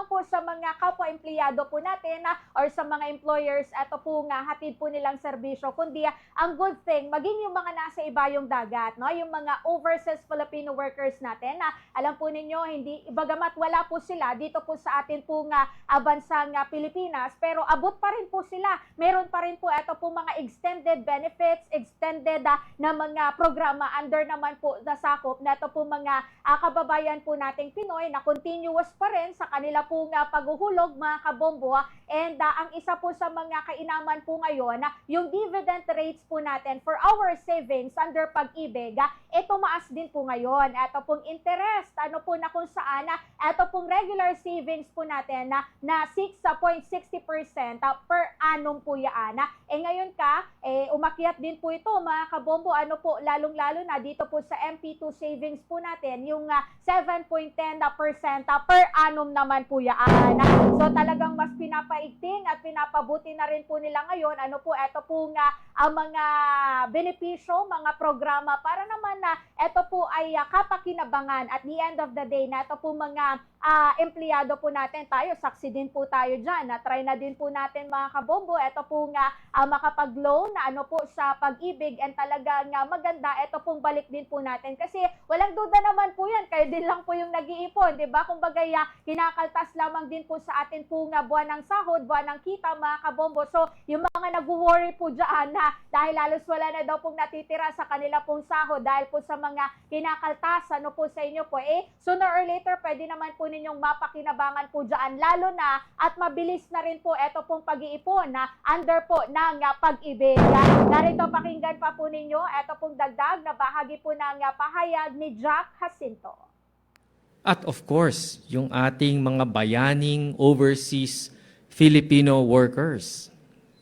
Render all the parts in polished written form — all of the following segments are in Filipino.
naman po sa mga kapwa-empleyado po natin or sa mga employers, ito po nga hatid po nilang serbisyo, kundi ang good thing, maging yung mga nasa ibayong dagat, no? Yung mga overseas Filipino workers natin, alam po ninyo, hindi, bagamat wala po sila dito po sa atin po nga bansang Pilipinas, pero abot pa rin po sila. Meron pa rin po ito po mga extended benefits, extended na mga programa under naman po na sakop na ito po mga kababayan po nating Pinoy na continuous pa rin sa kanila po nga paghuhulog, mga kabombo. And ang isa po sa mga kainaman po ngayon, yung dividend rates po natin for our savings under Pag-ibig, ito maas din po ngayon. Ito pong interest, ano po na kung saan, ito pong regular savings po natin na 6.60% per annum po yan. Ngayon umakyat din po ito, mga kabombo, ano po, lalong-lalo na dito po sa MP2 savings po natin, yung 7.10% per annum naman po yan. So talagang mas pinapaigting at pinapabuti na rin po nila ngayon, ano po, ito po nga ang mga benepisyo, mga programa para naman na ito po ay kapakinabangan at the end of the day na ito po mga empleyado po natin, tayo, saksi din po tayo dyan. Try na din po natin, mga kabombo, ito po nga makapag-loan na ano po sa Pag-ibig and talaga nga maganda, ito pong balik din po natin. Kasi walang duda naman po yan, kayo din lang po yung nag-iipon, di ba? Kung bagay, kinakaltas lamang din po sa atin po nga buwan ng sahod, buwan ng kita, mga kabombo. So, yung mga nag-worry po dyan na dahil halos wala na daw pong natitira sa kanila pong sahod dahil po sa mga kinakaltas, ano po sa inyo po, sooner or later, pwede naman po ninyong mapakinabangan po dyan, lalo na at mabilis na rin po ito pong pag-iipon na under po ng Pag-ibig. Narito pakinggan pa po ninyo, ito pong dagdag na bahagi po ng pahayag ni Jack Jacinto. At of course, yung ating mga bayaning overseas Filipino workers.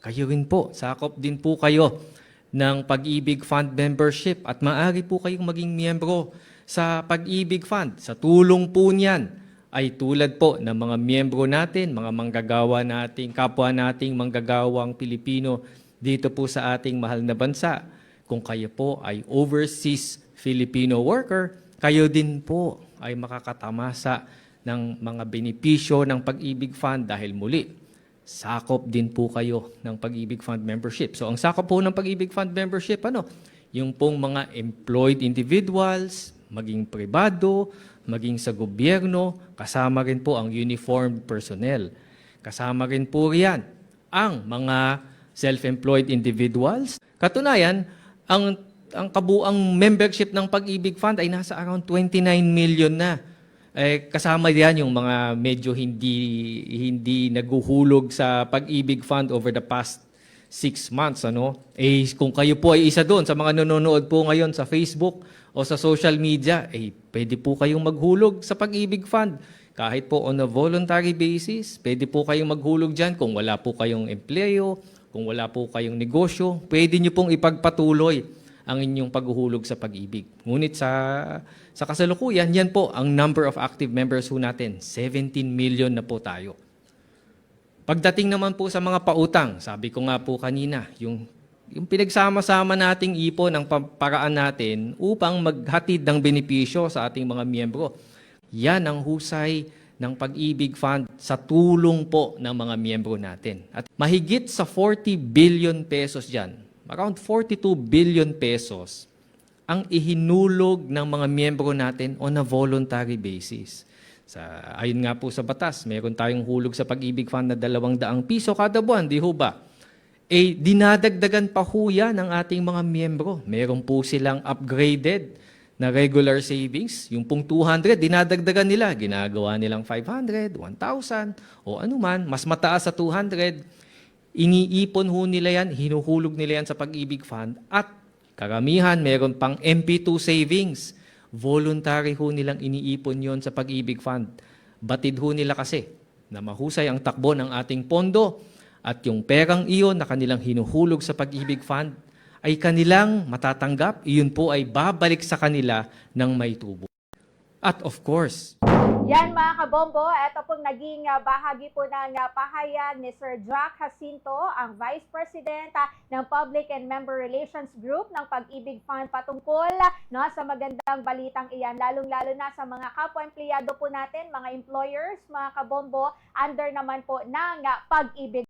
Kayo rin po, sakop din po kayo ng Pag-ibig Fund membership at maaari po kayong maging miyembro sa Pag-ibig Fund. Sa tulong po niyan ay tulad po ng mga miyembro natin, mga manggagawa nating, kapwa nating manggagawang Pilipino dito po sa ating mahal na bansa. Kung kayo po ay overseas Filipino worker, kayo din po ay makakatamasa ng mga benepisyo ng Pag-ibig Fund dahil muli, sakop din po kayo ng Pag-ibig Fund membership. So ang sakop po ng Pag-ibig Fund membership, yung pong mga employed individuals, maging pribado, maging sa gobyerno, kasama rin po ang uniformed personnel. Kasama rin po riyan ang mga self-employed individuals. Katunayan, ang kabuang membership ng Pag-ibig Fund ay nasa around 29 million na. Kasama diyan yung mga medyo hindi naguhulog sa Pag-ibig Fund over the past 6 months. Kung kayo po ay isa doon sa mga nanonood po ngayon sa Facebook o sa social media, pwede po kayong maghulog sa Pag-ibig Fund. Kahit po on a voluntary basis, pwede po kayong maghulog dyan kung wala po kayong empleyo, kung wala po kayong negosyo, pwede nyo pong ipagpatuloy ang inyong paghuhulog sa Pag-ibig. Ngunit sa kasalukuyan, yan po ang number of active members ho natin. 17 million na po tayo. Pagdating naman po sa mga pautang, sabi ko nga po kanina, yung pinagsama-sama nating ipon ang paraan natin upang maghatid ng benepisyo sa ating mga miyembro. Yan ang husay ng Pag-ibig Fund sa tulong po ng mga miyembro natin. At mahigit sa 40 billion pesos dyan, around 42 billion pesos, ang ihinulog ng mga miyembro natin on a voluntary basis. Ayon nga po sa batas, meron tayong hulog sa Pag-ibig Fund na 200 piso kada buwan, di ho ba? Dinadagdagan pa ho yan ng ating mga miyembro. Meron po silang upgraded na regular savings. Yung pong 200, dinadagdagan nila. Ginagawa nilang 500, 1,000, o anuman. Mas mataas sa 200. Iniipon ho nila yan, hinuhulog nila yan sa Pag-ibig Fund. At karamihan, meron pang MP2 savings. Voluntary ho nilang iniipon yon sa Pag-ibig Fund. Batid ho nila kasi na mahusay ang takbo ng ating pondo. At yung perang iyon na kanilang hinuhulog sa Pag-ibig Fund ay kanilang matatanggap, iyon po ay babalik sa kanila ng may tubo. At of course, Yan mga kabombo, ito pong naging bahagi po ng pahayag ni Sir Jack Jacinto, ang Vice President ng Public and Member Relations Group ng Pag-ibig Fund patungkol sa magandang balitang iyan, lalong-lalo na sa mga kapwa-empleyado po natin, mga employers, mga kabombo, under naman po ng Pag-ibig